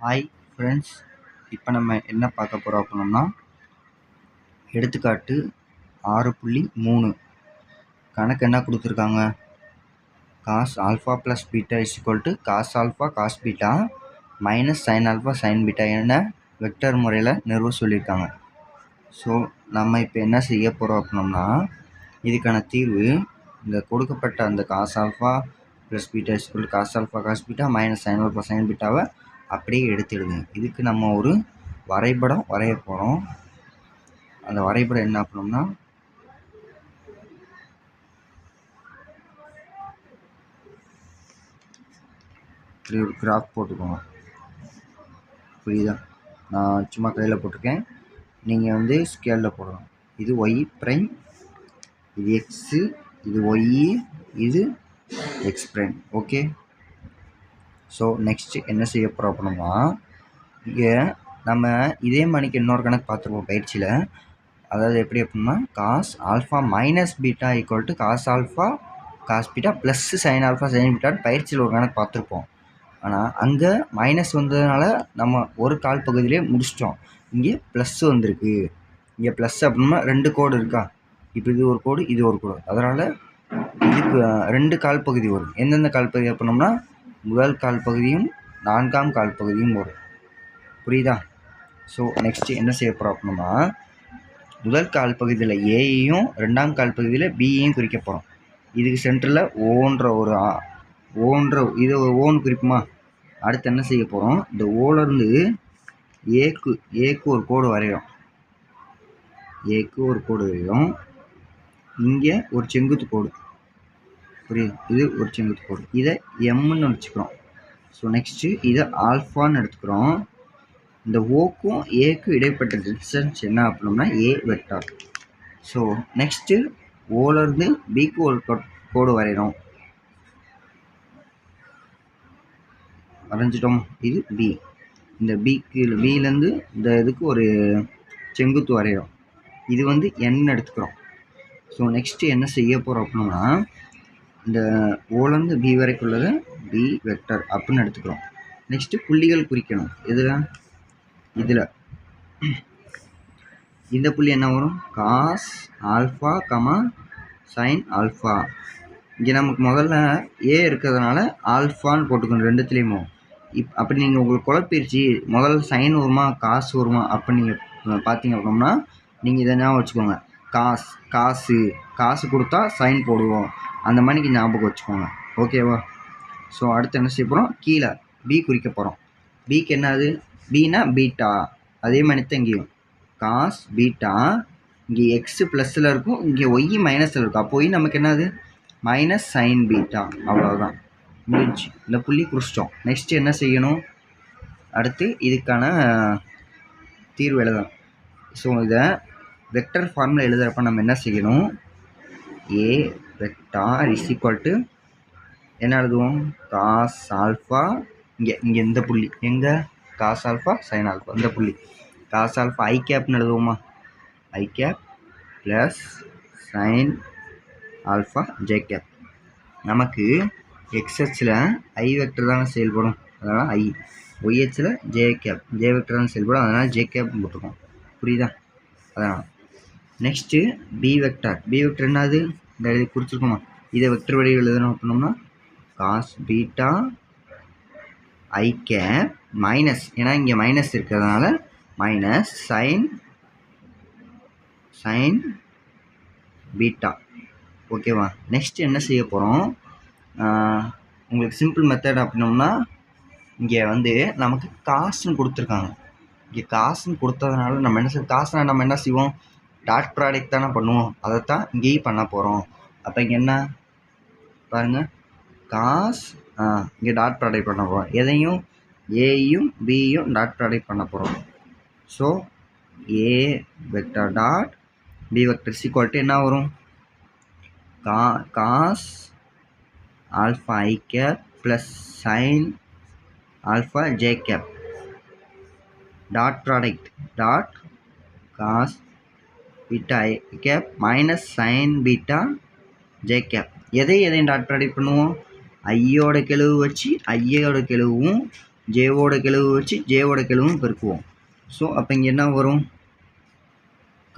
Hi friends, இப்போ நம்ம என்ன பார்க்க போகிறோம் அப்படின்னா, எடுத்துக்காட்டு 6.3 கணக்கு என்ன கொடுத்துருக்காங்க. Cos alpha plus beta is equal to cos alpha cos beta minus sine alpha sine beta என வெக்டர் முறையில் நிறுவ சொல்லியிருக்காங்க. ஸோ நம்ம இப்போ என்ன செய்ய போகிறோம் அப்படின்னோம்னா, இதுக்கான தீர்வு இந்த கொடுக்கப்பட்ட அந்த cos alpha plus beta is equal to cos alpha cos beta minus sine alpha sine பீட்டாவை அப்படியே எடுத்துடுங்க. இதுக்கு நம்ம ஒரு வரைபடம் வரைய போகிறோம். அந்த வரைபடம் என்ன பண்ணோம்னா, இப்படி ஒரு கிராஃப் போட்டுக்கோங்க. புரியுதா? நான் சும்மா கையில் போட்டிருக்கேன், நீங்கள் வந்து ஸ்கேலில் போடணும். இது ஒய் ப்ரைம், இது எக்ஸு, இது ஒய், இது X prime. Okay. So next என்ன செய்ய போகிறோம் அப்படின்னா, இங்கே நம்ம இதே மணிக்கு இன்னொரு கணக்கு பார்த்துருப்போம் பயிற்சியில். அதாவது எப்படி அப்படின்னா, cos alpha minus beta equal to cos alpha cos beta plus sine alpha sine பீட்டான்னு பயிற்சியில் ஒரு கணக்கு பார்த்துருப்போம். ஆனால் அங்கே மைனஸ் வந்ததுனால நம்ம ஒரு கால் பகுதியிலே முடிச்சிட்டோம். இங்கே ப்ளஸ் வந்திருக்கு. இங்கே ப்ளஸ் அப்படின்னா 2 கோடு இருக்கா. இப்போ இது ஒரு கோடு, இது ஒரு கோடு. அதனால் இதுக்கு 2 கால் பகுதி வரும். எந்தெந்த கால் பகுதி அப்படின்னோம்னா, முதல் கால் பகுதியும் 4ஆம் கால் பகுதியும் வரும். புரியுதா? ஸோ நெக்ஸ்ட்டு என்ன செய்ய போகிறோம் அப்படின்னா, முதல் கால் பகுதியில் ஏயையும் 2ஆம் கால் பகுதியில் பியையும் குறிக்க போகிறோம். இதுக்கு சென்டரில் ஓன்ற இது ஓன்னு குறிப்புமா. அடுத்து என்ன செய்ய போகிறோம், இந்த ஓலேருந்து ஏக்கு ஒரு கோடு வரையும். ஏக்கு ஒரு கோடு வரையும். இங்கே ஒரு செங்குத்து கோடு. புரியுது? இது ஒரு செங்குத்து கோடு. இதை எம்ன்னு வச்சுக்கிறோம். ஸோ நெக்ஸ்ட்டு இதை ஆல்ஃபான்னு எடுத்துக்கிறோம். இந்த ஓக்கும் ஏக்கும் இடைப்பட்ட டிஸ்டன்ஸ் என்ன அப்படின்னா ஏ வெக்டார். ஸோ நெக்ஸ்ட்டு ஓலேருந்து பிக்கு ஒரு கோடு வரைகிறோம். வரைஞ்சிட்டோம். இது பி. இந்த பிலேருந்து இந்த இதுக்கு ஒரு செங்குத்து வரைகிறோம். இது வந்து என் எடுத்துக்கிறோம். ஸோ நெக்ஸ்ட்டு என்ன செய்ய போகிறோம் அப்படின்னா, இந்த ஓலேருந்து பி வரைக்குள்ளதை பி வெக்டர் அப்படின்னு எடுத்துக்கிறோம். நெக்ஸ்ட்டு புள்ளிகள் குறிக்கணும். இதில் இந்த புள்ளி என்ன வரும், cos alpha comma sine alpha. இங்கே நமக்கு முதல்ல ஏ இருக்கிறதுனால ஆல்ஃபான்னு போட்டுக்கணும் ரெண்டுத்துலேயுமோ. அப்படி நீங்கள் உங்களுக்கு குழப்பிருச்சு, முதல்ல சைன் வருமா காசு வருமா அப்படின்னு நீங்கள் பார்த்தீங்க அப்படின்னா, நீங்கள் இதை ஞாபகம் வச்சுக்கோங்க. காசு கொடுத்தா சைன் போடுவோம், அந்த மாதிரிக்கு ஞாபகம் வச்சுக்கோங்க. ஓகேவா? ஸோ அடுத்து என்ன செய்ய போகிறோம், கீழே பி குறிக்க போகிறோம். பிக்கு என்னது, பின்னா பீட்டா. அதே மாதிரி தான் இங்கேயும் காஸ் பீட்டா. இங்கே எக்ஸு ப்ளஸில் இருக்கும், இங்கே ஒய் மைனஸில் இருக்கும். அப்போ ஒய் நமக்கு என்னது மைனஸ் சைன் பீட்டா. அவ்வளோதான், முடிஞ்சு. இந்த புள்ளி குறிச்சிட்டோம். நெக்ஸ்ட்டு என்ன செய்யணும், அடுத்து இதுக்கான தீர்வு எழுதணும். ஸோ இதை வெக்டர் ஃபார்மில் எழுதுகிறப்ப நம்ம என்ன செய்யணும், ஏ வெக்டார் இஸ் ஈக்குவல் டு என்ன எழுதுவோம், காஸ் ஆல்ஃபா. இங்கே இந்த புள்ளி எங்கே, காஸ் ஆல்ஃபா சைன் ஆல்ஃபா. இந்த புள்ளி காஸ் ஆல்ஃபா ஐ கேப்னு எழுதுவோமா, I cap plus sine alpha J cap. நமக்கு எக்ஸ்ஹெச்சில் ஐ வெக்டர் தானே செயல்படும், அதனால் ஐ. ஒய்ஹெச்சில் ஜே கேப், ஜே வெக்டர் தானே செயல்படும், அதனால் ஜே கேப் போட்டுருக்கோம். புரியுதா? அதனால் next B vector. B vector என்னது, இந்த எழுதி குறிச்சிருக்கோமா. இதை வெக்டர் வடிவில் எழுதணும் அப்படின்னோம்னா, cos beta I cap minus, ஏன்னா இங்கே மைனஸ் இருக்கிறதுனால மைனஸ் சைன் பீட்டா. ஓகேவா? நெக்ஸ்ட் என்ன செய்ய போகிறோம், உங்களுக்கு சிம்பிள் மெத்தட் அப்படின்னோம்னா, இங்கே வந்து நமக்கு காசுன்னு கொடுத்துருக்காங்க. இங்கே காசுன்னு கொடுத்ததுனால நம்ம என்ன செய்வோம், காசுனா நம்ம என்ன செய்வோம், டாட் ப்ராடக்ட் தானே பண்ணுவோம். அதைத்தான் இங்கேயும் பண்ண போகிறோம். அப்போ இங்கே என்ன பாருங்கள், காஸ் இங்கே டாட் ப்ராடக்ட் பண்ண போகிறோம். எதையும் ஏயும் பியும் டாட் ப்ராடக்ட் பண்ண போகிறோம். So A vector dot B vector equal to என்ன வரும், cos alpha I cap plus sine alpha J cap dot product dot cos beta I cap minus sine beta J cap. எதையும் dot product பண்ணுவோம், ஐயோட கெழுவு வச்சு ஐயோட கெழுவும் ஜேவோட கெழுவு வச்சு ஜேவோட கெழுவும் பெருக்குவோம். So அப்போ இங்கே என்ன வரும்?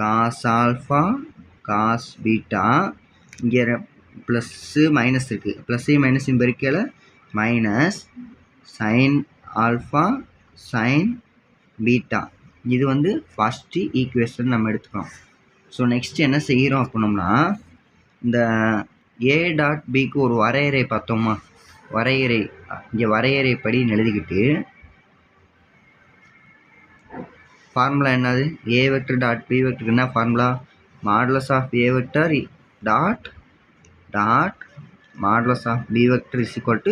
காஸ் ஆல்ஃபா காஸ் பீட்டா, இங்கே ப்ளஸ்ஸு மைனஸ் இருக்குது, ப்ளஸ்ஸையும் மைனஸையும் பெருக்கல minus sine alpha sine beta. இது வந்து ஃபஸ்ட்டு ஈக்குவேஷன் நம்ம எடுத்துக்கிறோம். ஸோ நெக்ஸ்ட் என்ன செய்கிறோம் அப்படின்னோம்னா, இந்த ஏ டாட் பிக்கு ஒரு வரையறை பார்த்தோமா, வரையறை இங்கே வரையறைப்படி எழுதிக்கிட்டு ஃபார்முலா என்னது? ஏ வெக்டர் டாட் பி வெக்டருக்கு என்ன formula? Modulus of A vector dot dot modulus of B vector is equal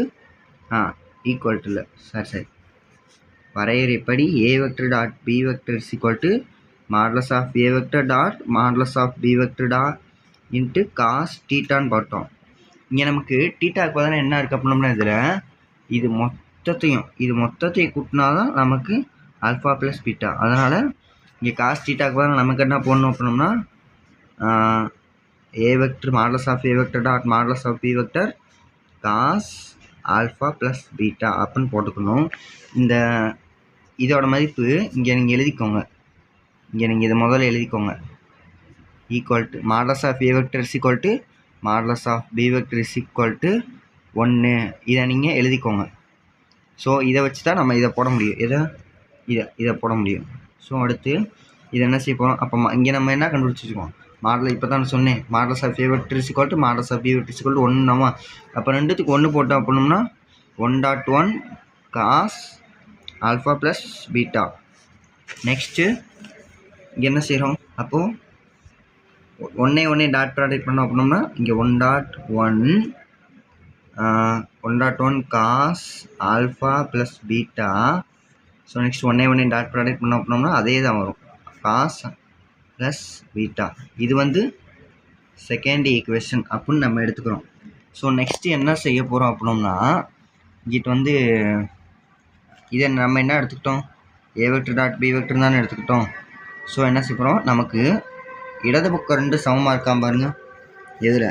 to இல்லை சரி வரையறைப்படி A vector dot B vector is equal to modulus of A vector dot modulus of B vector dot into cos டீட்டான்னு பார்த்தோம். இங்கே நமக்கு டீட்டாக்கு பதிலாக என்ன இருக்குது அப்படின்னா, இதில் இது மொத்தத்தையும் கூட்டினா தான் நமக்கு ஆல்ஃபா ப்ளஸ் பீட்டா. அதனால் இங்கே காஸ் டீட்டாக்கு பதிலாக நமக்கு என்ன போடணும் அப்படின்னோம்னா, A vector modulus of A vector dot modulus of B vector cos alpha plus beta அப்படின்னு போட்டுக்கணும். இதோட மதிப்பு இங்கே நீங்கள் எழுதிக்கோங்க, இங்கே நீங்கள் இதை முதல்ல எழுதிக்கோங்க. Equal to modulus of A vector is equal to modulus of B vector is equal to 1. இதை நீங்கள் எழுதிக்கோங்க. ஸோ இதை வச்சு தான் நம்ம இதை போட முடியும், இதை போட முடியும். ஸோ அடுத்து இதை என்ன செய்ய போகிறோம்? அப்போ இங்கே நம்ம என்ன கண்டுபிடிச்சிருக்கோம்? மாடல் இப்போ தான் சொன்னேன், modulus of A vector is equal to modulus of B vector is equal to 1. அப்போ ரெண்டுத்துக்கு 1 போட்டோம் அப்படின்னோம்னா 1.1 cos alpha plus beta. Next இங்கே என்ன செய்கிறோம்? அப்போது 1 டாட் ப்ராடக்ட் பண்ணோம் அப்படின்னோம்னா இங்கே 1.1 cos alpha plus beta. So next 1 dot product பண்ணோம் அப்படின்னோம்னா அதே தான் வரும், காஸ் ப்ளஸ் பீட்டா. இது வந்து செகண்ட் ஈக்குவேஷன் அப்படின்னு நம்ம எடுத்துக்கிறோம். ஸோ நெக்ஸ்ட்டு என்ன செய்ய போகிறோம் அப்படின்னோம்னா, இங்கிட்ட வந்து இதை நம்ம என்ன எடுத்துக்கிட்டோம்? A vector dot B vector தானே எடுத்துக்கிட்டோம். ஸோ என்ன செய்ய போகிறோம்? நமக்கு இடது பக்கம் 2 சமமாக இருக்கான் பாருங்கள். எதில்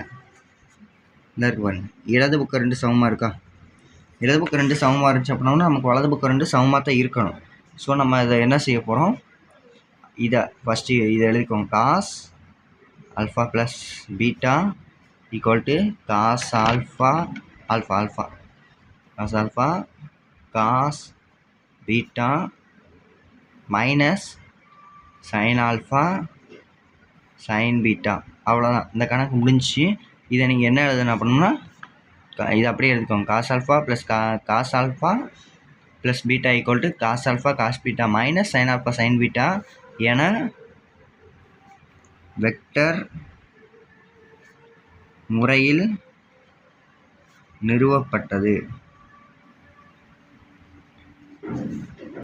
இந்த இருக்கு பாருங்கள், இடது பக்கம் 2 சமமாக இருக்கா? இடது பக்கம் 2 சமமாக இருந்துச்சு அப்படின்னா நமக்கு வலது பக்கம் 2 சமமாக தான் இருக்கணும். ஸோ நம்ம இதை என்ன செய்ய போகிறோம்? இதை ஃபஸ்ட்டு இதை எழுதிக்கோங்க, cos alpha plus beta equal to cos alpha cos alpha cos beta minus sine alpha sine beta. அவ்வளோதான், இந்த கணக்கு முடிஞ்சிச்சு. இதை நீங்கள் என்ன எழுதணும் அப்படின்னா, இதை அப்படியே எழுதிக்கோங்க, cos alpha plus beta equal to cos alpha cos beta minus sine alpha sine beta என வெக்டர் முறையில் நிறுவப்பட்டது.